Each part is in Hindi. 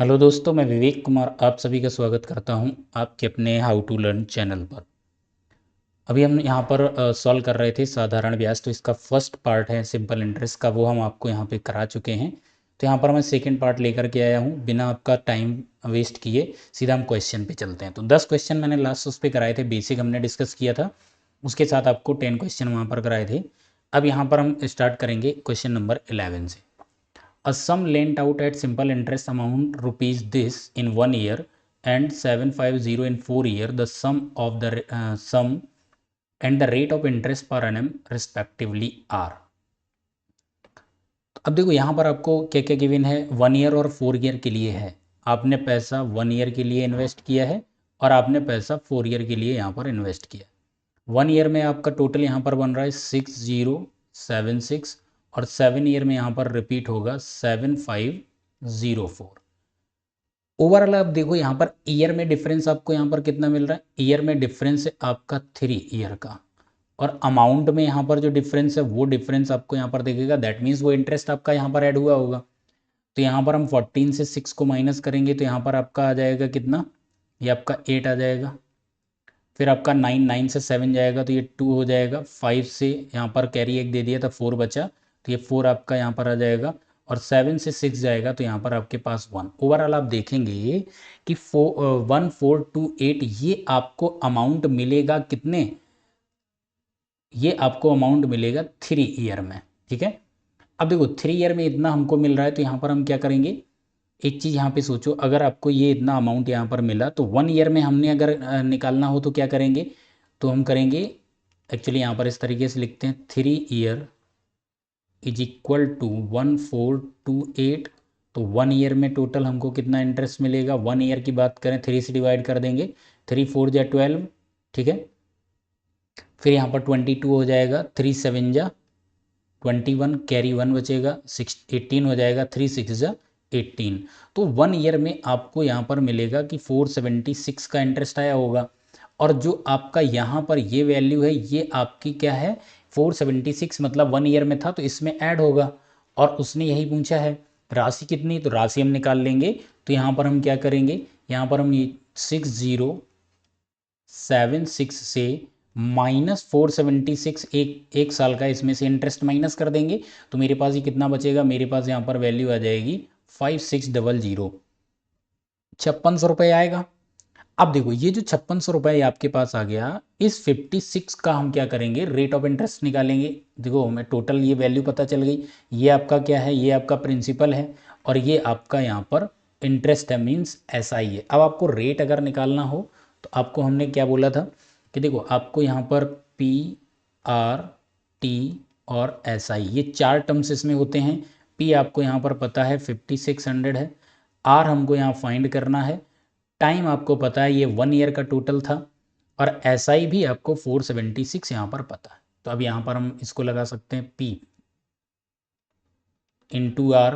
हेलो दोस्तों, मैं विवेक कुमार आप सभी का स्वागत करता हूं आपके अपने हाउ टू लर्न चैनल पर। अभी हम यहां पर सॉल्व कर रहे थे साधारण ब्याज। तो इसका फर्स्ट पार्ट है सिंपल इंटरेस्ट का, वो हम आपको यहां पे करा चुके हैं। तो यहां पर मैं सेकंड पार्ट लेकर के आया हूं। बिना आपका टाइम वेस्ट किए सीधा हम क्वेश्चन पे चलते हैं। तो 10 क्वेश्चन मैंने लास्ट उस पर कराए थे, बेसिक हमने डिस्कस किया था। उसके साथ आपको 10 क्वेश्चन वहाँ पर कराए थे। अब यहाँ पर हम स्टार्ट करेंगे क्वेश्चन नंबर 11 से। A sum lent out at simple interest amount rupees this in 1 year and 750 in 4 year. The sum of the sum and the rate of interest per annum respectively are. अब देखो यहाँ पर आपको क्या क्या गिवन है, 1 ईयर और 4 ईयर के लिए है। आपने पैसा 1 ईयर के लिए इन्वेस्ट किया है और आपने पैसा 4 ईयर के लिए यहाँ पर इन्वेस्ट किया। 1 ईयर में आपका टोटल यहाँ पर बन रहा है 6076 और 7 ईयर में यहाँ पर रिपीट होगा 7504। ओवरऑल आप देखो यहाँ पर ईयर में डिफरेंस आपको यहाँ पर कितना मिल रहा है। ईयर में डिफरेंस है आपका 3 ईयर का, और अमाउंट में यहाँ पर जो डिफरेंस है वो डिफरेंस आपको यहाँ पर देखेगा। दैट मीन्स वो इंटरेस्ट आपका यहाँ पर ऐड हुआ होगा। तो यहाँ पर हम 14 से 6 को माइनस करेंगे तो यहाँ पर आपका आ जाएगा कितना, ये आपका 8 आ जाएगा। फिर आपका 9 से 7 जाएगा तो ये 2 हो जाएगा। 5 से यहाँ पर कैरी एक दे दिया था, 4 बचा तो ये 4 आपका यहाँ पर आ जाएगा। और 7 से 6 जाएगा तो यहाँ पर आपके पास 1। ओवरऑल आप देखेंगे कि 1428 ये आपको अमाउंट मिलेगा कितने, ये आपको अमाउंट मिलेगा 3 ईयर में। ठीक है, अब देखो 3 ईयर में इतना हमको मिल रहा है तो यहाँ पर हम क्या करेंगे, एक चीज़ यहाँ पे सोचो। अगर आपको ये इतना अमाउंट यहाँ पर मिला तो 1 ईयर में हमने अगर निकालना हो तो क्या करेंगे, तो हम करेंगे एक्चुअली यहाँ पर इस तरीके से लिखते हैं 3 ईयर इज इक्वल टू 1428। तो 1 ईयर में टोटल हमको कितना इंटरेस्ट मिलेगा, 1 ईयर की बात करें 3 से डिवाइड कर देंगे, 3 4 जा 12। ठीक है, फिर यहाँ पर 22 हो जाएगा, 3 7 जा 21, कैरी 1 बचेगा, 18 हो जाएगा, 3 6 जा 18। तो 1 ईयर में आपको यहाँ पर मिलेगा कि 476 का इंटरेस्ट आया होगा। और जो आपका यहाँ पर ये वैल्यू है ये आपकी क्या है, 476 मतलब 1 ईयर में था तो इसमें ऐड होगा। और उसने यही पूछा है राशि कितनी, तो राशि हम निकाल लेंगे। तो यहाँ पर हम क्या करेंगे, यहाँ पर हम 6076 से -476 एक साल का इसमें से इंटरेस्ट माइनस कर देंगे। तो मेरे पास ये कितना बचेगा, मेरे पास यहाँ पर वैल्यू आ जाएगी 5600, 5600 रुपये आएगा। अब देखो ये जो 5600 रुपये आपके पास आ गया, इस 56 का हम क्या करेंगे, रेट ऑफ इंटरेस्ट निकालेंगे। देखो हमें टोटल ये वैल्यू पता चल गई। ये आपका क्या है, ये आपका प्रिंसिपल है और ये आपका यहाँ पर इंटरेस्ट है, मीन्स SI है। अब आपको रेट अगर निकालना हो तो आपको हमने क्या बोला था कि देखो आपको यहाँ पर PRT और SI ये 4 टर्म्स इसमें होते हैं। P आपको यहाँ पर पता है 5600 है, R हमको यहाँ फाइंड करना है, टाइम आपको पता है ये 1 ईयर का टोटल था, और SI भी आपको 476 यहाँ पर पता है। तो अब यहाँ पर हम इसको लगा सकते हैं P into R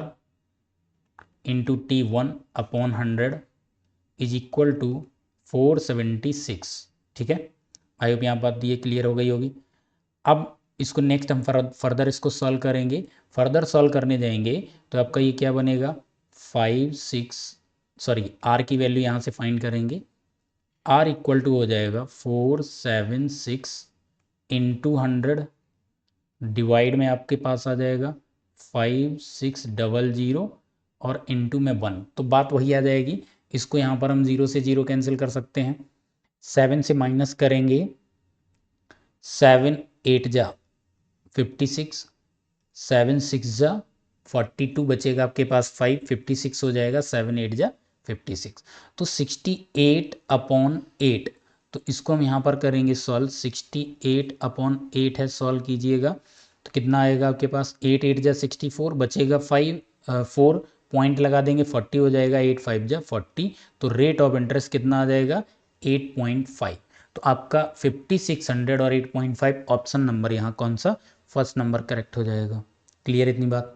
into T1/100 is equal to 476। ठीक है, आई होप यहाँ बात ये क्लियर हो गई होगी। अब इसको नेक्स्ट हम फर्दर इसको सॉल्व करेंगे। फर्दर सॉल्व करने जाएंगे तो आपका ये क्या बनेगा, 5 6 R की वैल्यू यहाँ से फाइंड करेंगे। R इक्वल टू हो जाएगा 476 इंटू 100 डिवाइड में आपके पास आ जाएगा 5600 और इंटू में 1, तो बात वही आ जाएगी। इसको यहाँ पर हम 0 से 0 कैंसिल कर सकते हैं। 7 से माइनस करेंगे, 7 8 जा 56, 7 6 जा 42 बचेगा आपके पास 5, 56 हो जाएगा, 7 8 जा 56। तो 68/8, तो इसको हम यहाँ पर करेंगे सॉल्व। 68/8 है, सॉल्व कीजिएगा तो कितना आएगा आपके पास, 8 8 जा 64 बचेगा 4 पॉइंट लगा देंगे, 40 हो जाएगा, 8 5 जा 40। तो रेट ऑफ इंटरेस्ट कितना आ जाएगा, 8.5। तो आपका 5600 और 8.5 ऑप्शन नंबर यहाँ कौन सा, फर्स्ट नंबर करेक्ट हो जाएगा। क्लियर इतनी बात।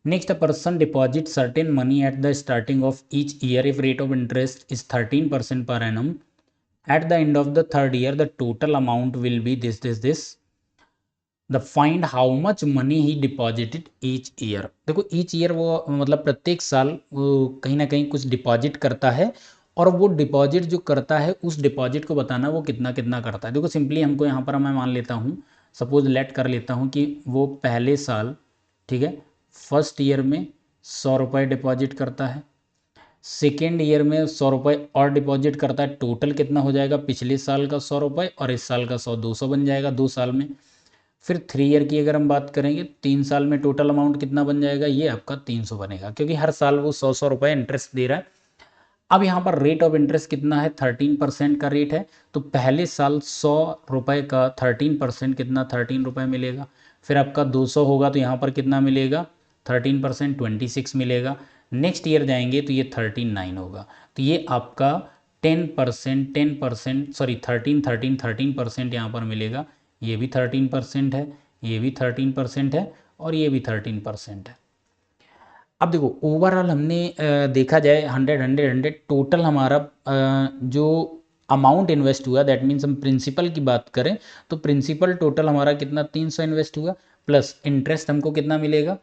Next, a person deposit certain money at the starting of each year if rate of interest is 13% per annum. At the end of the third year the total amount will be this. The find how much money he deposited each year. देखो ईच ईयर वो मतलब प्रत्येक साल वो कहीं ना कहीं कुछ डिपॉजिट करता है, और वो डिपॉजिट जो करता है उस डिपॉजिट को बताना वो कितना कितना करता है। देखो सिंपली हमको यहाँ पर मैं मान लेता हूँ, सपोज लेट कर लेता हूँ कि वो पहले साल, ठीक है, फर्स्ट ईयर में 100 रुपये डिपॉजिट करता है, सेकेंड ईयर में 100 रुपये और डिपॉजिट करता है। टोटल कितना हो जाएगा, पिछले साल का 100 रुपये और इस साल का 100, 200 बन जाएगा 2 साल में। फिर 3 ईयर की अगर हम बात करेंगे, 3 साल में टोटल अमाउंट कितना बन जाएगा, ये आपका 300 बनेगा, क्योंकि हर साल वो 100 रुपये इंटरेस्ट दे रहा है। अब यहाँ पर रेट ऑफ इंटरेस्ट कितना है, 13% का रेट है। तो पहले साल 100 रुपये का 13% कितना, 13 रुपये मिलेगा। फिर आपका 200 होगा तो यहाँ पर कितना मिलेगा, 13% 26 मिलेगा। नेक्स्ट ईयर जाएंगे तो ये 39 होगा। तो ये आपका 10% सॉरी 13% यहाँ पर मिलेगा। ये भी 13% है, ये भी 13% है, और ये भी 13% है। अब देखो ओवरऑल हमने देखा जाए 100 टोटल हमारा जो अमाउंट इन्वेस्ट हुआ, दैट मीन्स हम प्रिंसिपल की बात करें तो प्रिंसिपल टोटल हमारा कितना 300 इन्वेस्ट हुआ, प्लस इंटरेस्ट हमको कितना मिलेगा,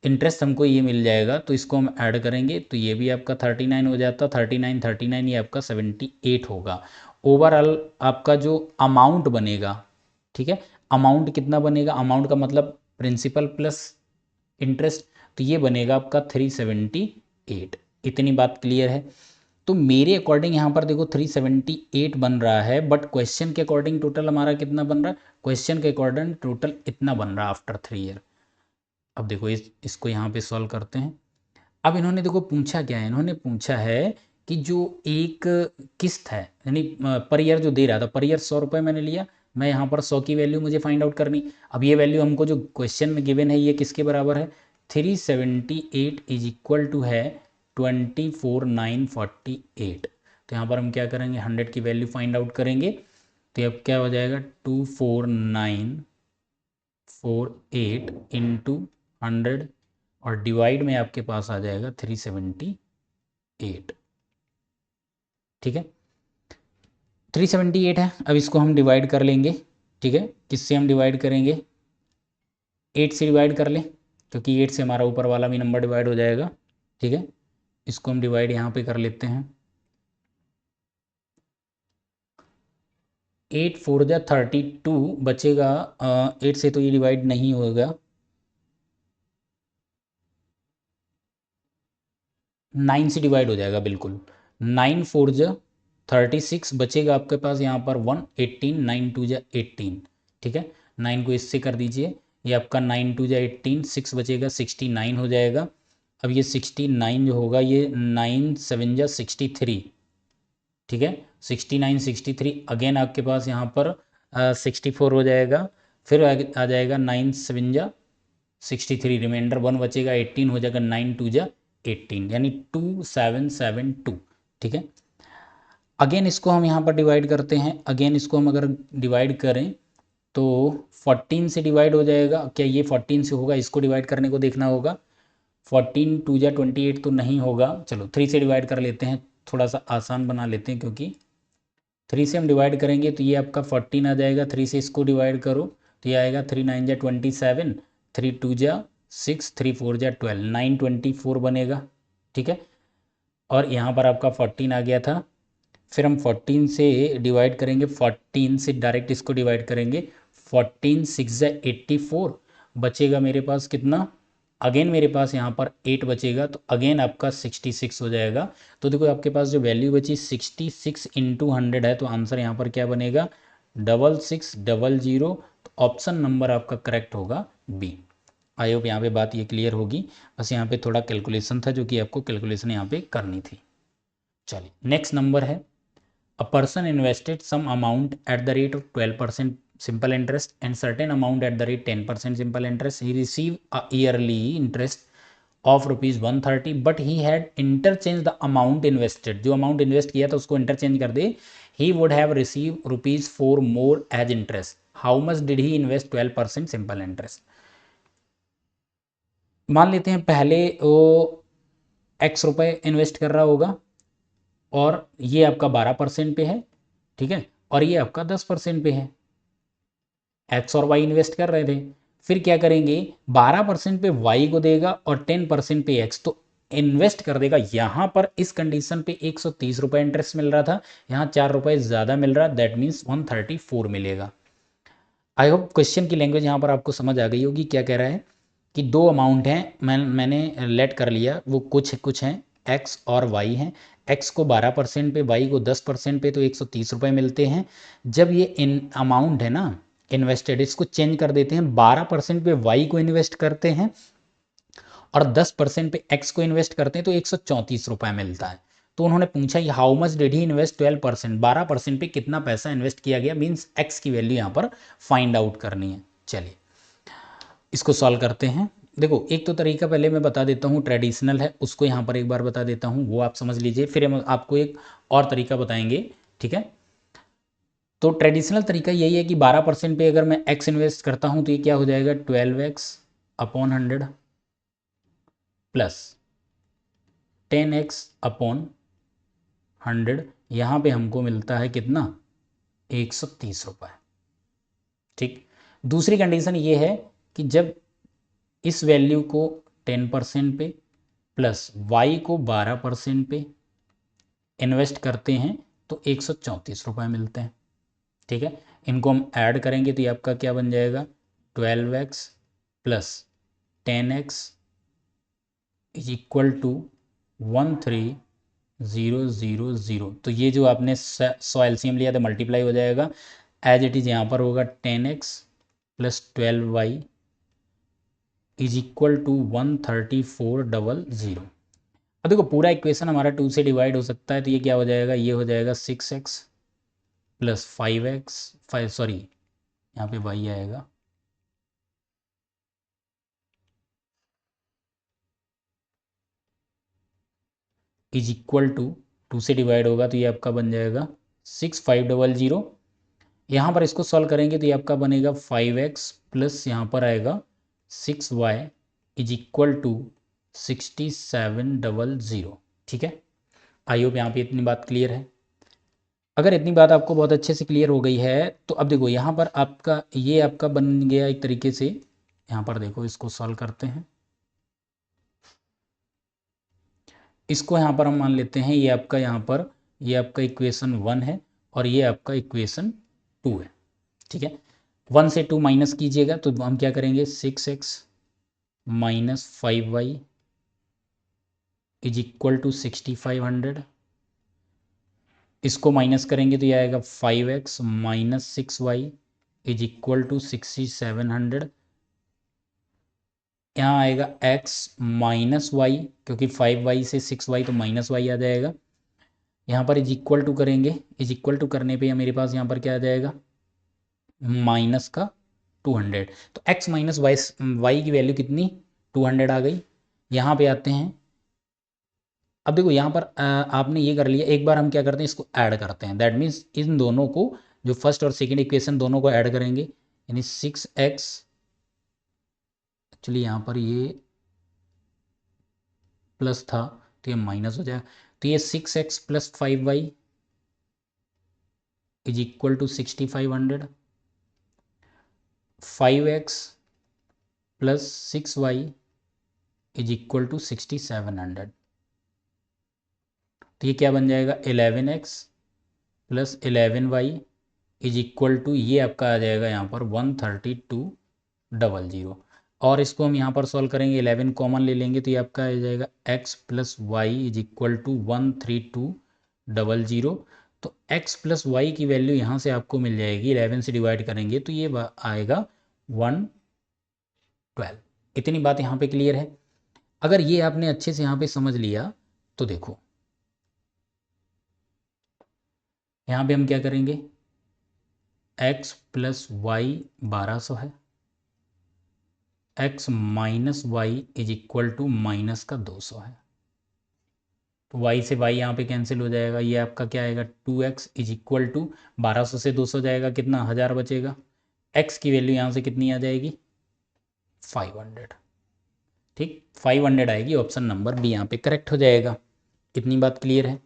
इंटरेस्ट हमको ये मिल जाएगा। तो इसको हम ऐड करेंगे तो ये भी आपका 39 हो जाता, 39 ये आपका 78 होगा। ओवरऑल आपका जो अमाउंट बनेगा, ठीक है, अमाउंट कितना बनेगा, अमाउंट का मतलब प्रिंसिपल प्लस इंटरेस्ट, तो ये बनेगा आपका 378। इतनी बात क्लियर है। तो मेरे अकॉर्डिंग यहाँ पर देखो 378 बन रहा है, बट क्वेश्चन के अकॉर्डिंग टोटल हमारा कितना बन रहा है, क्वेश्चन के अकॉर्डिंग टोटल इतना बन रहा है आफ्टर 3 ईयर। अब देखो इसको यहाँ पे सॉल्व करते हैं। अब इन्होंने देखो पूछा क्या है, इन्होंने पूछा है कि जो एक किस्त है, यानी पर ईयर जो दे रहा था, पर ईयर 100 रुपये मैंने लिया, मैं यहाँ पर 100 की वैल्यू मुझे फाइंड आउट करनी। अब ये वैल्यू हमको जो क्वेश्चन में गिवन है ये किसके बराबर है, 378 इज इक्वल टू है 24,948। तो यहाँ पर हम क्या करेंगे, 100 की वैल्यू फाइंड आउट करेंगे। तो अब क्या हो जाएगा, 24,948 इंटू 100, और डिवाइड में आपके पास आ जाएगा 378। ठीक है, 378 है। अब इसको हम डिवाइड कर लेंगे, ठीक है, किससे हम डिवाइड करेंगे, 8 से डिवाइड कर लें, क्योंकि 8 से हमारा ऊपर वाला भी नंबर डिवाइड हो जाएगा। ठीक है, इसको हम डिवाइड यहाँ पे कर लेते हैं। 8 4 जा 32 बचेगा, 8 से तो ये डिवाइड नहीं होगा, 9 से डिवाइड हो जाएगा बिल्कुल। 9 4 जा 36 बचेगा आपके पास यहाँ पर 118, 9 2 जा 18। ठीक है, 9 को इससे कर दीजिए, ये आपका 9 2 जा 18, 6 बचेगा 69 हो जाएगा। अब ये 69 जो होगा ये 9 7 जा 63। ठीक है, 69 63 अगेन आपके पास यहाँ पर 64 हो जाएगा। फिर आ जाएगा 9 7 जा 63, रिमाइंडर 1 बचेगा 18 हो जाएगा, 9 2 जा 18 यानी 2772। ठीक है, अगेन इसको हम यहाँ पर डिवाइड करते हैं। अगेन इसको हम अगर डिवाइड करें तो 14 से डिवाइड हो जाएगा, क्या ये 14 से होगा, इसको डिवाइड करने को देखना होगा। 14 2 जा 28 तो नहीं होगा, चलो 3 से डिवाइड कर लेते हैं, थोड़ा सा आसान बना लेते हैं, क्योंकि 3 से हम डिवाइड करेंगे तो ये आपका 14 आ जाएगा। 3 से इसको डिवाइड करो तो ये आएगा 3 9 जा 27, 3 2 जा 6, 3 4 जा 12, 924 बनेगा। ठीक है, और यहाँ पर आपका 14 आ गया था। फिर हम 14 से डिवाइड करेंगे, 14 से डायरेक्ट इसको डिवाइड करेंगे, 14 6 जा 84 बचेगा मेरे पास कितना, अगेन मेरे पास यहाँ पर 8 बचेगा, तो अगेन आपका 66 हो जाएगा। तो देखो आपके पास जो वैल्यू बची 66 इंटू 100 है, तो आंसर यहाँ पर क्या बनेगा 6600। तो ऑप्शन नंबर आपका करेक्ट होगा बी। आई होप यहाँ पे बात ये क्लियर होगी। बस यहाँ पे थोड़ा कैलकुलेशन था जो कि आपको कैलकुलेशन यहाँ पे करनी थी। चलिए नेक्स्ट नंबर है, a person invested some amount at the rate of 12% simple interest and certain amount at the rate 10% simple interest. He received a yearly interest of rupees 130, but he had interchanged the amount invested. जो amount invest किया था उसको interchange कर दे, he would have received rupees 4 more as interest. How much did he invest 12% simple interest? मान लेते हैं पहले वो x रुपए इन्वेस्ट कर रहा होगा, और ये आपका 12% पे है, ठीक है, और ये आपका 10% पे है। एक्स और वाई इन्वेस्ट कर रहे थे, फिर क्या करेंगे 12% पे वाई को देगा और 10% पे एक्स, तो इन्वेस्ट कर देगा। यहाँ पर इस कंडीशन पे 130 रुपये इंटरेस्ट मिल रहा था, यहाँ 4 रुपये ज़्यादा मिल रहा, दैट मीन्स 134 मिलेगा। आई होप क्वेश्चन की लैंग्वेज यहाँ पर आपको समझ आ गई होगी। क्या कह रहा है कि दो अमाउंट हैं, मैंने लेट कर लिया, वो कुछ हैं एक्स और वाई हैं। एक्स को 12% पे, वाई को 10% पे, तो 130 रुपये मिलते हैं। जब ये इन अमाउंट है ना इन्वेस्टेड, इसको चेंज कर देते हैं, 12% पे वाई को इन्वेस्ट करते हैं और 10% पे एक्स को इन्वेस्ट करते हैं, तो 134 रुपये मिलता है। तो उन्होंने पूछा ये how much did he invest 12%, 12% पे कितना पैसा इन्वेस्ट किया गया, मीन्स एक्स की वैल्यू यहाँ पर फाइंड आउट करनी है। चलिए इसको सॉल्व करते हैं। देखो एक तो तरीका पहले मैं बता देता हूँ, ट्रेडिशनल है, उसको यहाँ पर एक बार बता देता हूँ, वो आप समझ लीजिए, फिर हम आपको एक और तरीका बताएंगे, ठीक है। तो ट्रेडिशनल तरीका यही है कि 12% पे अगर मैं एक्स इन्वेस्ट करता हूँ तो ये क्या हो जाएगा 12x upon 100 plus 10x upon 100, यहाँ पे हमको मिलता है कितना 130 रुपये। ठीक, दूसरी कंडीशन ये है कि जब इस वैल्यू को 10% पे प्लस y को 12% पे इन्वेस्ट करते हैं तो 134 रुपये मिलते हैं। ठीक है, इनको हम ऐड करेंगे तो ये आपका क्या बन जाएगा 12x plus 10x is equal to 13000। तो ये जो आपने 100 एलसीएम लिया था मल्टीप्लाई हो जाएगा, एज इट इज़ यहाँ पर होगा 10x plus 12y is equal to 13400। अब देखो पूरा इक्वेशन हमारा 2 से डिवाइड हो सकता है, तो ये क्या हो जाएगा, ये हो जाएगा 6x प्लस 5x सॉरी यहाँ पे y आएगा इज इक्वल टू 2 से डिवाइड होगा तो ये आपका बन जाएगा 6500। यहाँ पर इसको सॉल्व करेंगे तो ये आपका बनेगा 5x प्लस यहाँ पर आएगा 6y इज इक्वल टू 6700। ठीक है, आई होप यहाँ पे इतनी बात क्लियर है। अगर इतनी बात आपको बहुत अच्छे से क्लियर हो गई है तो अब देखो यहाँ पर आपका ये आपका बन गया एक तरीके से। यहाँ पर देखो इसको सॉल्व करते हैं, इसको यहाँ पर हम मान लेते हैं ये आपका यहाँ पर ये आपका इक्वेशन 1 है और ये आपका इक्वेशन 2 है। ठीक है, 1 से 2 माइनस कीजिएगा तो हम क्या करेंगे 6x minus 5y is equal to 6500। इसको माइनस करेंगे तो ये आएगा 5x minus 6y is equal to 6700। यहाँ आएगा x माइनस वाई, क्योंकि 5y से 6y तो माइनस वाई आ जाएगा। यहाँ पर इज इक्वल टू करेंगे, इज इक्वल टू करने पे मेरे पास यहाँ पर क्या आ जाएगा माइनस का 200। तो x माइनस वाई की वैल्यू कितनी 200 आ गई। यहाँ पे आते हैं, अब देखो यहाँ पर आपने ये कर लिया, एक बार हम क्या करते हैं इसको ऐड करते हैं, दैट मीन्स इन दोनों को जो फर्स्ट और सेकेंड इक्वेशन दोनों को ऐड करेंगे, यानी 6x, एक्चुअली यहाँ पर ये प्लस था तो ये माइनस हो जाएगा, तो ये 6x plus 5y is equal to 6500, 5x plus 6y is equal to 6700। तो ये क्या बन जाएगा 11x plus 11y is equal to ये आपका आ जाएगा यहाँ पर 13200। और इसको हम यहाँ पर सॉल्व करेंगे, 11 कॉमन ले लेंगे तो ये आपका आ जाएगा x plus Y is equal to 13200। तो x प्लस वाई की वैल्यू यहाँ से आपको मिल जाएगी, 11 से डिवाइड करेंगे तो ये आएगा 112। इतनी बात यहाँ पे क्लियर है। अगर ये आपने अच्छे से यहाँ पे समझ लिया तो देखो यहाँ पे हम क्या करेंगे x प्लस वाई 1200 है, x minus Y is equal to minus का 200 है, तो y से y यहाँ पे कैंसिल हो जाएगा, ये आपका क्या आएगा 2x इज इक्वल टू 1200 से 200 जाएगा कितना 1000 बचेगा, x की वैल्यू यहाँ से कितनी आ जाएगी 500। ठीक, 500 आएगी, ऑप्शन नंबर बी यहाँ पे करेक्ट हो जाएगा। कितनी बात क्लियर है।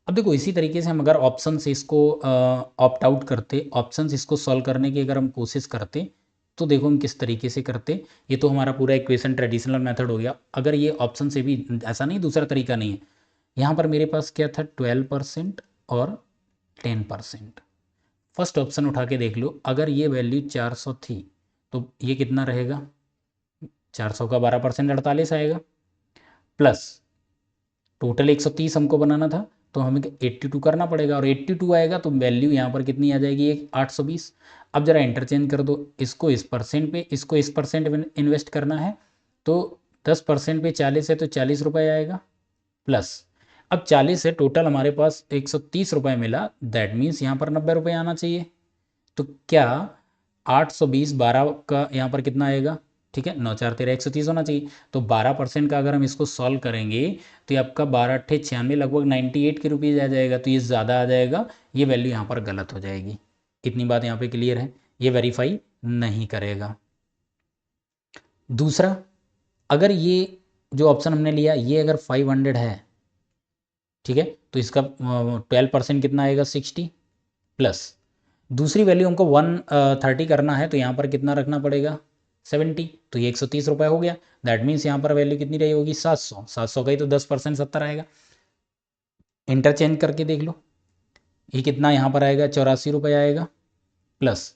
अब देखो इसी तरीके से हम अगर ऑप्शन से इसको ऑप्ट आउट करते, ऑप्शन से इसको सॉल्व करने की अगर हम कोशिश करते तो देखो हम किस तरीके से करते। ये तो हमारा पूरा इक्वेशन ट्रेडिशनल मेथड हो गया। अगर ये ऑप्शन से भी ऐसा नहीं, दूसरा तरीका नहीं है। यहाँ पर मेरे पास क्या था, 12% और 10%। फर्स्ट ऑप्शन उठा के देख लो, अगर ये वैल्यू 400 थी तो ये कितना रहेगा, 400 का 12% 48 आएगा, प्लस टोटल 130 हमको बनाना था तो हमें 82 करना पड़ेगा, और 82 आएगा तो वैल्यू यहाँ पर कितनी आ जाएगी, एक 820। अब जरा इंटरचेंज कर दो, इसको इस परसेंट पे, इसको इस परसेंट में इन्वेस्ट करना है तो 10% पे 40 है तो 40 रुपये आएगा, प्लस अब 40 है टोटल हमारे पास 130 रुपये मिला, दैट मीन्स यहाँ पर 90 रुपये आना चाहिए। तो क्या 820 12 का यहाँ पर कितना आएगा, ठीक है, 9 4 13 130 होना चाहिए। तो 12% का अगर हम इसको सॉल्व करेंगे तो ये आपका 12 अट्ठे 96 लगभग 98 के रुपीज़ आ जाएगा, तो ये ज़्यादा आ जाएगा, ये वैल्यू यहाँ पर गलत हो जाएगी। इतनी बात यहाँ पे क्लियर है, ये वेरीफाई नहीं करेगा। दूसरा, अगर ये जो ऑप्शन हमने लिया ये अगर 500 है, ठीक है, तो इसका 12% कितना आएगा, 60, प्लस दूसरी वैल्यू हमको 130 करना है तो यहाँ पर कितना रखना पड़ेगा, 70, तो ये 130 रुपये हो गया। दैट मीन्स यहाँ पर वैल्यू कितनी रही होगी, 700। 700 का ही तो 10% 70 आएगा। इंटरचेंज करके देख लो, ये कितना यहाँ पर आएगा, 84 रुपये आएगा, प्लस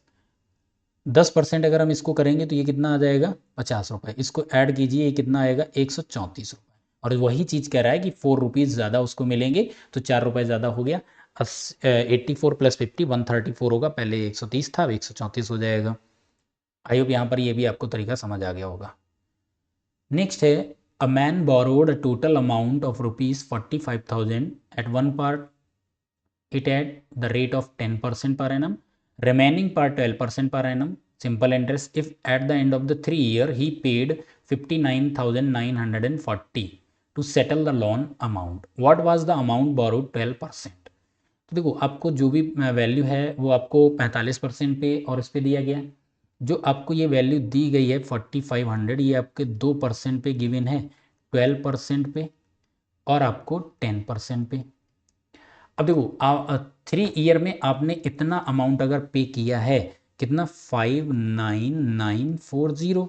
10% अगर हम इसको करेंगे तो ये कितना आ जाएगा, 50 रुपये। इसको ऐड कीजिए, ये कितना आएगा, 134 रुपये। और वही चीज़ कह रहा है कि 4 रुपीज़ ज़्यादा उसको मिलेंगे, तो 4 रुपये ज़्यादा हो गया। 84 प्लस 50 134 होगा, पहले 130 था, अब 134 हो जाएगा। आई होप यहाँ पर ये भी आपको तरीका समझ आ गया होगा। नेक्स्ट है, a man borrowed a total amount of ₹45,000 at one part it at the rate of 10% per annum, remaining part 12% per annum, simple interest, if at the end of the 3 year he paid 59,940 to settle the loan amount, what was the amount borrowed 12%। तो देखो आपको जो भी वैल्यू है वो आपको 45% पे और इस पे दिया गया है। जो आपको ये वैल्यू दी गई है 4500, ये आपके 2% पे गिवन है, 12% पे और आपको 10% पे। अब देखो 3 ईयर में आपने इतना अमाउंट अगर पे किया है, कितना, 59940।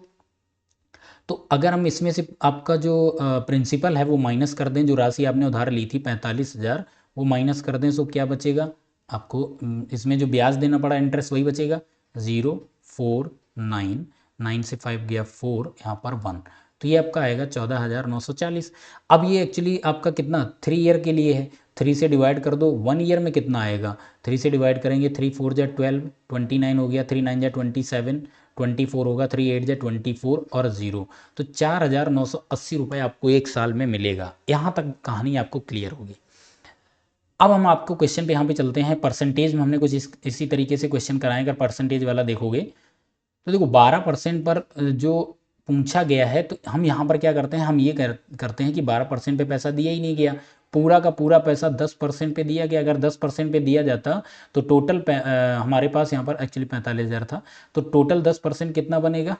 तो अगर हम इसमें से आपका जो प्रिंसिपल है वो माइनस कर दें, जो राशि आपने उधार ली थी 45,000 वो माइनस कर दें, तो क्या बचेगा आपको, इसमें जो ब्याज देना पड़ा इंटरेस्ट वही बचेगा, 049, 9 से 5 गया 4, यहाँ पर 1, तो ये आपका आएगा 14,940। अब ये एक्चुअली आपका कितना, 3 ईयर के लिए है, 3 से डिवाइड कर दो, 1 ईयर में कितना आएगा, 3 से डिवाइड करेंगे, 3 4 जा 12, 29 हो गया, 3 9 जा 27, 24 होगा, 3 8 जा 24 और 0, तो 4,980 रुपये आपको एक साल में मिलेगा। यहाँ तक कहानी आपको क्लियर होगी। अब हम आपको क्वेश्चन पे यहाँ पे चलते हैं। परसेंटेज में हमने कुछ इसी तरीके से क्वेश्चन कराए, अगर परसेंटेज वाला देखोगे तो देखो 12% पर जो पूछा गया है, तो हम यहाँ पर क्या करते हैं, हम ये करते हैं कि 12% पे पैसा दिया ही नहीं गया, पूरा का पूरा पैसा 10% पे दिया गया। अगर 10% पे दिया जाता तो टोटल हमारे पास यहाँ पर एक्चुअली 45,000 था, तो टोटल 10% कितना बनेगा,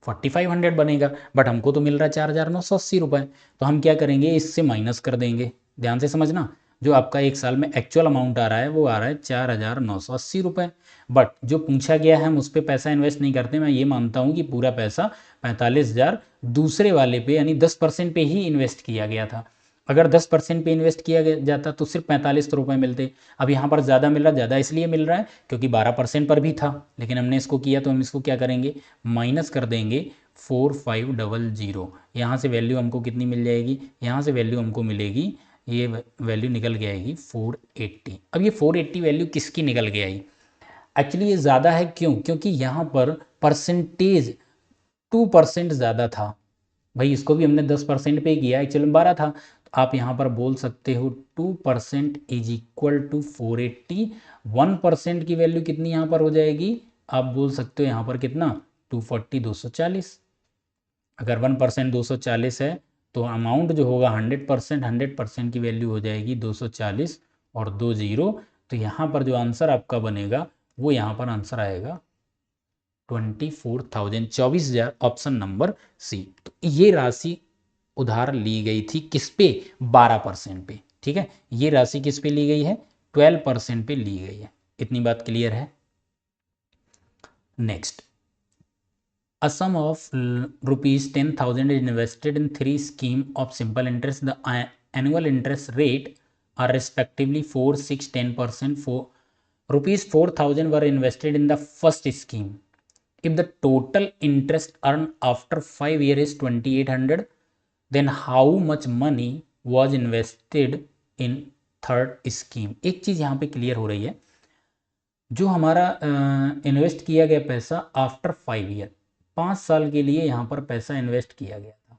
4500 बनेगा, बट हमको तो मिल रहा है 4,980 रुपये। तो हम क्या करेंगे, इससे माइनस कर देंगे। ध्यान से समझना, जो आपका एक साल में एक्चुअल अमाउंट आ रहा है वो आ रहा है 4,980 रुपये, बट जो पूछा गया है हम उस पर पैसा इन्वेस्ट नहीं करते। मैं ये मानता हूँ कि पूरा पैसा 45,000 दूसरे वाले पे यानी 10% पे ही इन्वेस्ट किया गया था। अगर 10% पे इन्वेस्ट किया जाता तो सिर्फ 45 रुपये मिलते। अब यहाँ पर ज़्यादा मिल रहा, ज़्यादा इसलिए मिल रहा है क्योंकि 12% पर भी था, लेकिन हमने इसको किया तो हम इसको क्या करेंगे, माइनस कर देंगे 4500। यहाँ से वैल्यू हमको कितनी मिल जाएगी, यहाँ से वैल्यू हमको मिलेगी, ये वैल्यू निकल के आएगी 480। अब ये 480 वैल्यू किसकी निकल के आई, एक्चुअली ये ज़्यादा है, क्यों, क्योंकि यहाँ पर परसेंटेज 2% ज़्यादा था। भाई इसको भी हमने 10% पे किया, एक्चुअली में 12 था, तो आप यहाँ पर बोल सकते हो 2% इज इक्वल टू 480। 1% की वैल्यू कितनी यहाँ पर हो जाएगी, आप बोल सकते हो यहाँ पर कितना, 240 240। अगर 1% 240 है तो अमाउंट जो होगा 100% की वैल्यू हो जाएगी 240 और 2 जीरो, तो यहाँ पर जो आंसर आपका बनेगा वो यहाँ पर आंसर आएगा 24,000, 24,000, ऑप्शन नंबर सी। तो ये राशि उधार ली गई थी किस पे, 12% पे। ठीक है, ये राशि किस पे ली गई है, 12% पे ली गई है। इतनी बात क्लियर है। Next, a sum of rupees 10,000 is invested in 3 scheme of simple interest. The annual interest rate are respectively 4, 6, 10%. For rupees 4,000 were invested in the first scheme. If the total interest earned after 5 years is 2,800, then how much money was invested in third scheme? एक चीज यहाँ पे क्लियर हो रही है, जो हमारा इन्वेस्ट किया गया पैसा आफ्टर 5 ईयर, 5 साल के लिए यहाँ पर पैसा इन्वेस्ट किया गया था,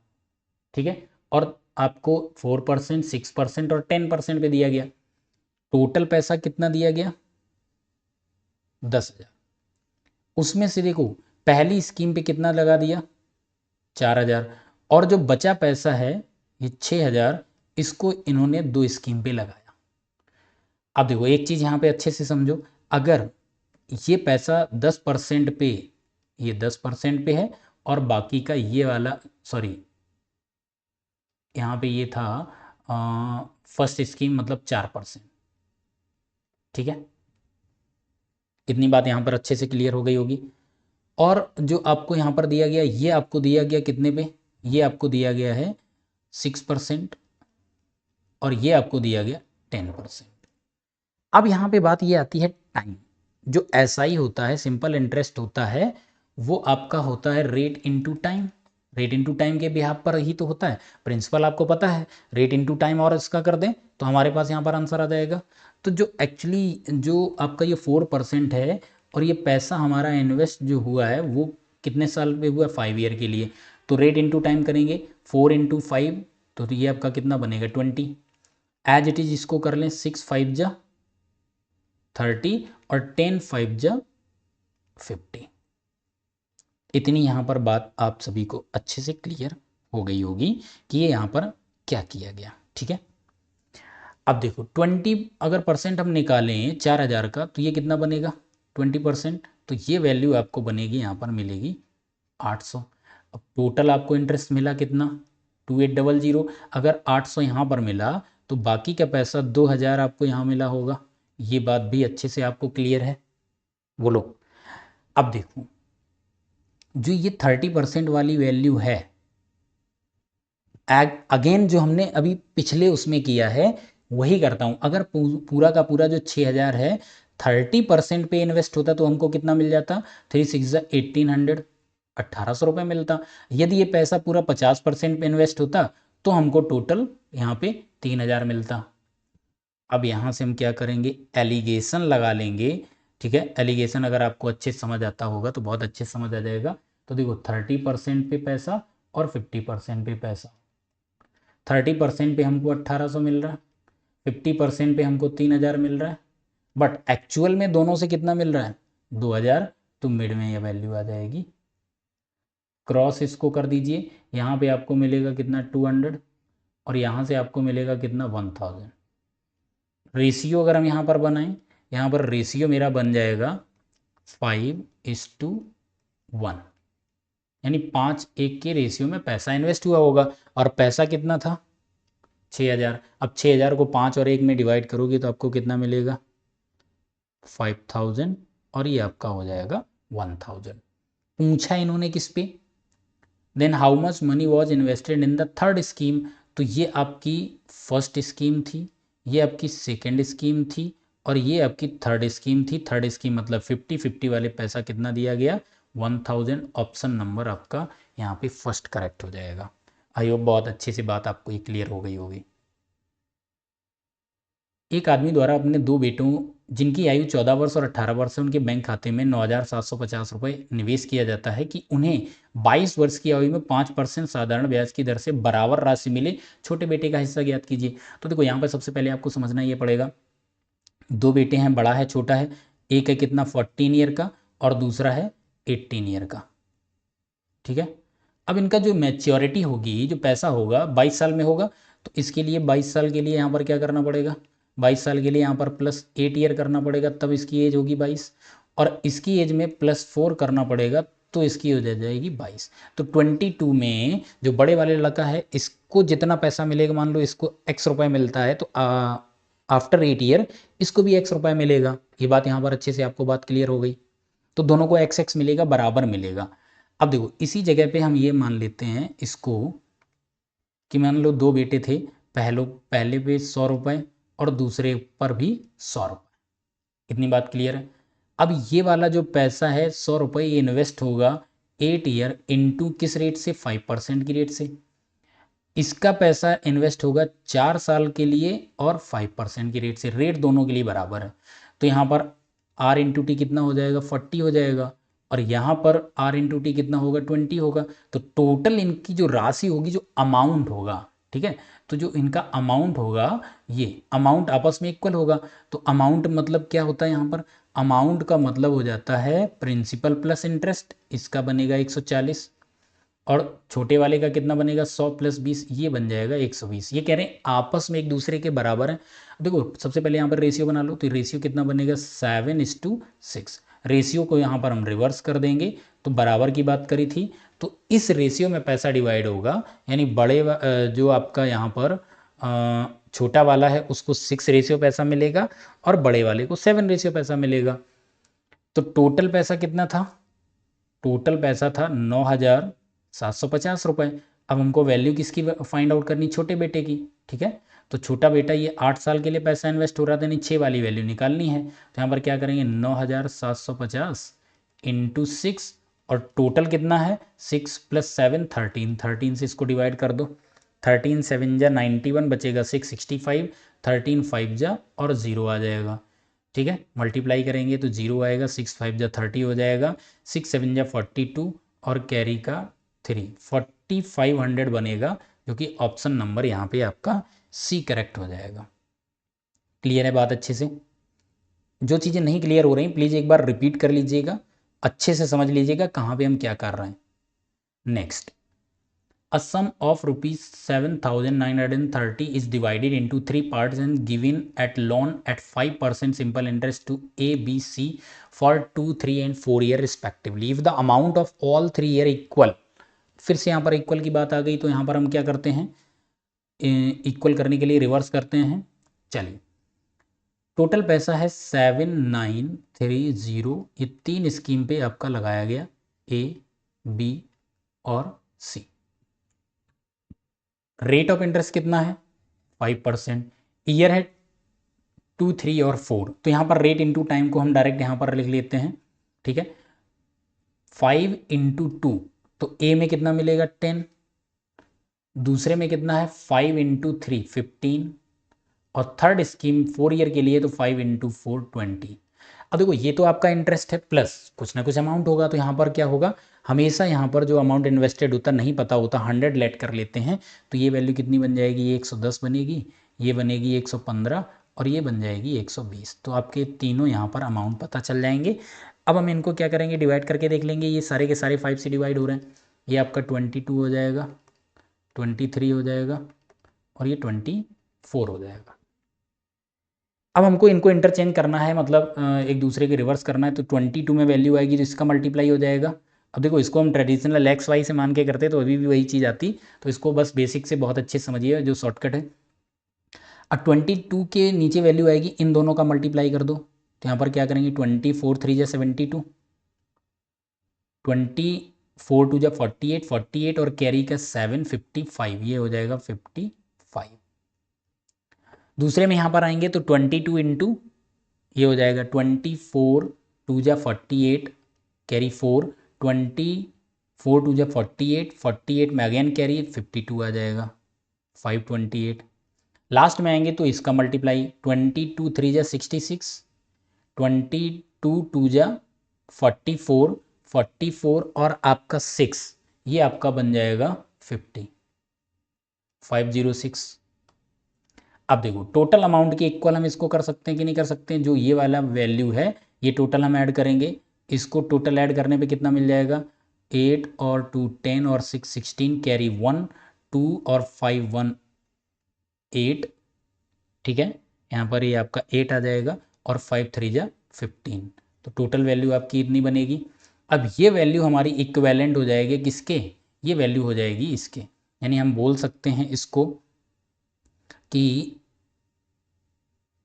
ठीक है, और आपको 4%, 6% और 10% पे दिया गया। टोटल पैसा कितना दिया गया, 10,000। उसमें से देखो पहली स्कीम पे कितना लगा दिया, 4,000, और जो बचा पैसा है ये 6,000, इसको इन्होंने 2 स्कीम पे लगाया। अब देखो एक चीज़ यहाँ पे अच्छे से समझो, अगर ये पैसा 10% पे, ये 10% पे है और बाकी का ये वाला, सॉरी यहाँ पे ये था फर्स्ट स्कीम मतलब 4%, ठीक है, इतनी बात यहाँ पर अच्छे से क्लियर हो गई होगी। और जो आपको यहाँ पर दिया गया, ये आपको दिया गया कितने पे, ये आपको दिया गया है 6% और ये आपको दिया गया 10%। अब यहाँ पे बात ये आती है टाइम। जो एसआई होता है, सिंपल इंटरेस्ट होता है, वो आपका होता है rate into time. Rate into time के बिहाफ पर ही तो होता है। प्रिंसिपल आपको पता है, रेट इनटू टाइम और इसका कर दें तो हमारे पास यहाँ पर आंसर आ जाएगा। तो जो एक्चुअली जो आपका ये 4% है और ये पैसा हमारा इन्वेस्ट जो हुआ है वो कितने साल पे हुआ, 5 ईयर के लिए। तो रेट इनटू टाइम करेंगे 4 × 5, तो ये आपका कितना बनेगा 20। एज इट इज इसको कर लें 6 × 5 = 30 और 10 × 5 = 50। इतनी यहाँ पर बात आप सभी को अच्छे से क्लियर हो गई होगी कि ये यहाँ पर क्या किया गया, ठीक है। अब देखो 20 अगर परसेंट हम निकालें 4,000 का, तो ये कितना बनेगा 20%, तो ये वैल्यू आपको बनेगी यहाँ पर मिलेगी 800। अब टोटल आपको इंटरेस्ट मिला कितना 2800। अगर 800 यहाँ पर मिला तो बाकी का पैसा 2,000 आपको यहाँ मिला होगा। ये बात भी अच्छे से आपको क्लियर है, बोलो। अब देखो जो ये 30% वाली वैल्यू है, अगेन जो हमने अभी पिछले उसमें किया है वही करता हूं। अगर पूरा का पूरा जो 6,000 है 30% पे इन्वेस्ट होता तो हमको कितना मिल जाता, 3 × 6 = 1,800, 1,800 रुपये मिलता। यदि ये पैसा पूरा 50% पे इन्वेस्ट होता तो हमको टोटल यहाँ पे 3,000 मिलता। अब यहाँ से हम क्या करेंगे, एलिगेशन लगा लेंगे, ठीक है। एलिगेशन अगर आपको अच्छे समझ आता होगा तो बहुत अच्छे समझ आ जाएगा। तो देखो 30% पे पैसा और 50% पे पैसा। 30% पे हमको 1,800 मिल रहा है, 50% पे हमको 3,000 मिल रहा है, बट एक्चुअल में दोनों से कितना मिल रहा है 2,000। तो मिड में ये वैल्यू आ जाएगी। क्रॉस इसको कर दीजिए, यहाँ पे आपको मिलेगा कितना 200 और यहाँ से आपको मिलेगा कितना 1,000। रेशियो अगर हम यहाँ पर बनाएं, यहाँ पर रेशियो मेरा बन जाएगा 5:1, यानी 5:1 के रेशियो में पैसा इन्वेस्ट हुआ होगा। और पैसा कितना था 6,000। अब 6,000 को 5 और 1 में डिवाइड करोगे तो आपको कितना मिलेगा 5,000 और ये आपका हो जाएगा 1,000। पूछा इन्होंने किस पे, then how much money was invested in the third scheme. तो ये आपकी फर्स्ट स्कीम थी, ये आपकी सेकेंड स्कीम थी और ये आपकी थर्ड स्कीम थी। थर्ड स्कीम मतलब 50-50 वाले पैसा कितना दिया गया 1,000। ऑप्शन नंबर आपका यहाँ पे फर्स्ट करेक्ट हो जाएगा। आई होप बहुत अच्छे से बात आपको ये क्लियर हो गई होगी। एक आदमी द्वारा अपने 2 बेटों जिनकी आयु 14 वर्ष और 18 वर्ष है उनके बैंक खाते में 9,750 रुपये निवेश किया जाता है कि उन्हें 22 वर्ष की आयु में 5% साधारण ब्याज की दर से बराबर राशि मिले। छोटे बेटे का हिस्सा ज्ञात कीजिए। तो देखो यहाँ पर सबसे पहले आपको समझना ये पड़ेगा, 2 बेटे हैं, बड़ा है छोटा है। एक है कितना 14 ईयर का और दूसरा है 18 ईयर का, ठीक है। अब इनका जो मैच्योरिटी होगी, जो पैसा होगा 22 साल में होगा, तो इसके लिए 22 साल के लिए यहाँ पर क्या करना पड़ेगा, 22 साल के लिए यहाँ पर +8 ईयर करना पड़ेगा, तब इसकी एज होगी 22। और इसकी एज में +4 करना पड़ेगा तो इसकी हो जाएगी 22। तो 22 में जो बड़े वाले लड़का है इसको जितना पैसा मिलेगा, मान लो इसको x रुपये मिलता है, तो आफ्टर 8 ईयर इसको भी x रुपये मिलेगा। ये बात यहाँ पर अच्छे से आपको बात क्लियर हो गई। तो दोनों को x मिलेगा, बराबर मिलेगा। अब देखो इसी जगह पे हम ये मान लेते हैं इसको कि मान लो दो बेटे थे, पहले पे 100 रुपये और दूसरे पर भी 100 रुपये। इतनी बात क्लियर है। अब ये वाला जो पैसा है 100 रुपये, ये इन्वेस्ट होगा 8 ईयर इंटू किस रेट से, 5% की रेट से। इसका पैसा इन्वेस्ट होगा 4 साल के लिए और 5% की रेट से। रेट दोनों के लिए बराबर है। तो यहाँ पर R इंटू टी कितना हो जाएगा, 40 हो जाएगा, और यहाँ पर R इंटू टी कितना होगा, 20 होगा। तो टोटल इनकी जो राशि होगी, जो अमाउंट होगा, ठीक है, तो जो इनका अमाउंट होगा, ये अमाउंट आपस में इक्वल होगा। तो अमाउंट मतलब क्या होता है यहाँ पर, अमाउंट का मतलब हो जाता है प्रिंसिपल प्लस इंटरेस्ट। इसका बनेगा 140, और छोटे वाले का कितना बनेगा, 100 प्लस 20, ये बन जाएगा 120। ये कह रहे हैं आपस में एक दूसरे के बराबर है। देखो सबसे पहले यहाँ पर रेशियो बना लो, तो रेशियो कितना बनेगा, 7:6। रेशियो को यहाँ पर हम रिवर्स कर देंगे, तो बराबर की बात करी थी, तो इस रेशियो में पैसा डिवाइड होगा, यानी जो आपका यहाँ पर छोटा वाला है उसको 6 रेशियो पैसा मिलेगा, और बड़े वाले को 7 रेशियो पैसा मिलेगा। तो टोटल पैसा कितना था, टोटल पैसा था 9,750 रुपये। अब हमको वैल्यू किसकी फाइंड आउट करनी, छोटे बेटे की, ठीक है। तो छोटा बेटा ये 8 साल के लिए पैसा इन्वेस्ट हो रहा था, यानी 6 वाली वैल्यू निकालनी है। तो यहाँ पर क्या करेंगे, 9,750 इंटू 6, और टोटल कितना है, 6 + 7 13, 13 से इसको डिवाइड कर दो। 13 7 जा 91, बचेगा 6 65, 13 5 जा और 0 आ जाएगा, ठीक है। मल्टीप्लाई करेंगे तो 0 आएगा, 6 5 जा 30 हो जाएगा, 6 7 जा 42, और कैरी का 3, 4500 बनेगा, जो कि ऑप्शन नंबर यहाँ पे आपका सी करेक्ट हो जाएगा। क्लियर है बात अच्छे से। जो चीज़ें नहीं क्लियर हो रही प्लीज़ एक बार रिपीट कर लीजिएगा, अच्छे से समझ लीजिएगा कहाँ पे हम क्या कर रहे हैं। Next, a sum of rupees 7,930 is divided into 3 parts and given at loan at 5% simple interest to A, B, C for 2, 3 and 4 year respectively. If the amount of all 3 year equal, फिर से यहाँ पर इक्वल की बात आ गई, तो यहाँ पर हम क्या करते हैं, इक्वल करने के लिए रिवर्स करते हैं। चलिए, टोटल पैसा है 7,930, ये 3 स्कीम पे आपका लगाया गया, A, B और C। रेट ऑफ इंटरेस्ट कितना है, 5%। ईयर है 2, 3 और 4, तो यहाँ पर रेट इंटू टाइम को हम डायरेक्ट यहाँ पर लिख लेते हैं, ठीक है। 5 इंटू 2, तो ए में कितना मिलेगा, 10, दूसरे में कितना है, 5 इंटू 3 15, और थर्ड स्कीम 4 ईयर के लिए तो 5 इंटू 4 20। अब देखो ये तो आपका इंटरेस्ट है, प्लस कुछ ना कुछ अमाउंट होगा, तो यहाँ पर क्या होगा, हमेशा यहाँ पर जो अमाउंट इन्वेस्टेड होता नहीं पता होता, 100 लेट कर लेते हैं, तो ये वैल्यू कितनी बन जाएगी, ये 110 बनेगी, ये बनेगी 115, और ये बन जाएगी 120। तो आपके तीनों यहाँ पर अमाउंट पता चल जाएंगे। अब हम इनको क्या करेंगे, डिवाइड करके देख लेंगे। ये सारे के सारे 5 से डिवाइड हो रहे हैं, ये आपका 22 हो जाएगा, 23 हो जाएगा, और ये 24 हो जाएगा। अब हमको इनको इंटरचेंज करना है, मतलब एक दूसरे के रिवर्स करना है, तो 22 में वैल्यू आएगी तो इसका मल्टीप्लाई हो जाएगा। अब देखो इसको हम ट्रेडिशनल एक्स वाई से मान के करते तो अभी भी वही चीज़ आती, तो इसको बस बेसिक से बहुत अच्छे से समझिए, जो शॉर्टकट है। अब 22 के नीचे वैल्यू आएगी, इन दोनों का मल्टीप्लाई कर दो, तो यहाँ पर क्या करेंगे, 24 3 जा 72, 24 2 जा 48, 48 और कैरी का 7 55, ये हो जाएगा 55। दूसरे में यहाँ पर आएंगे तो 22 इंटू, ये हो जाएगा 24 2 जा 48, कैरी 4, 24 2 जा 48, 48 में अगेन कैरी 52 आ जाएगा, 528। लास्ट में आएंगे तो इसका मल्टीप्लाई, 22 3 जा 66, 22 2 जा 44, 44 और आपका 6, ये आपका बन जाएगा 50, 506। अब देखो टोटल अमाउंट के इक्वल हम इसको कर सकते हैं कि नहीं कर सकते हैं, जो ये वाला वैल्यू है ये टोटल हम ऐड करेंगे, इसको टोटल ऐड करने पे कितना मिल जाएगा, 8 और 2 10 और 6 16, कैरी 1 2 और 5 1 8, ठीक है। यहाँ पर ये आपका 8 आ जाएगा, और 5 3 जा 15, तो टोटल वैल्यू आपकी इतनी बनेगी। अब ये वैल्यू हमारी इक्विवेलेंट हो जाएगी किसके, ये वैल्यू हो जाएगी इसके, यानी हम बोल सकते हैं इसको कि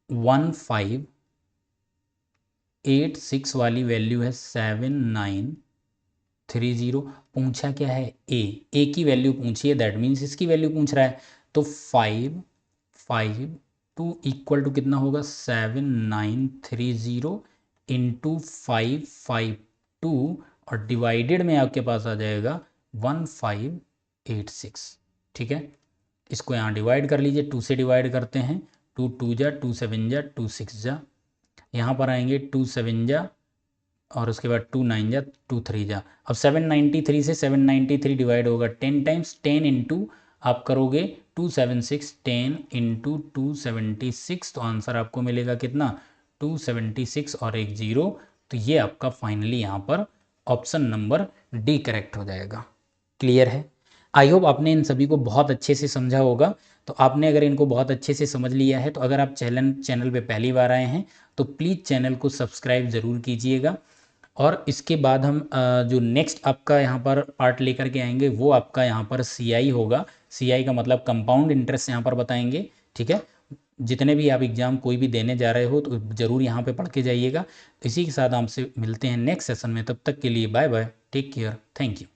1586 वाली वैल्यू है 7930। पूछा क्या है, ए की वैल्यू पूछी है, दैट मीन्स इसकी वैल्यू पूछ रहा है। तो 552 इक्वल टू कितना होगा, 7930 इंटू 552 और डिवाइडेड में आपके पास आ जाएगा 1586। ठीक है, इसको यहाँ डिवाइड कर लीजिए, 2 से डिवाइड करते हैं, 2 2 जा, 2 7 जा, 2 6 जा, यहाँ पर आएंगे 2 7 जा और उसके बाद 2 9 जा, 2 3 जा। अब 793 से 793 डिवाइड होगा 10 टाइम्स, 10 इंटू आप करोगे 276, 10 इंटू 276, तो आंसर आपको मिलेगा कितना, 276 और एक जीरो। तो ये आपका फाइनली यहाँ पर ऑप्शन नंबर डी करेक्ट हो जाएगा। क्लियर है? आई होप आपने इन सभी को बहुत अच्छे से समझा होगा। तो आपने अगर इनको बहुत अच्छे से समझ लिया है, तो अगर आप चैनल पे पहली बार आए हैं तो प्लीज़ चैनल को सब्सक्राइब ज़रूर कीजिएगा। और इसके बाद हम जो नेक्स्ट आपका यहाँ पर पार्ट लेकर के आएंगे वो आपका यहाँ पर CI होगा। CI का मतलब कंपाउंड इंटरेस्ट यहाँ पर बताएंगे। ठीक है, जितने भी आप एग्ज़ाम कोई भी देने जा रहे हो तो ज़रूर यहाँ पे पढ़ के जाइएगा। इसी के साथ आपसे मिलते हैं नेक्स्ट सेशन में, तब तक के लिए bye bye, take care, thank you.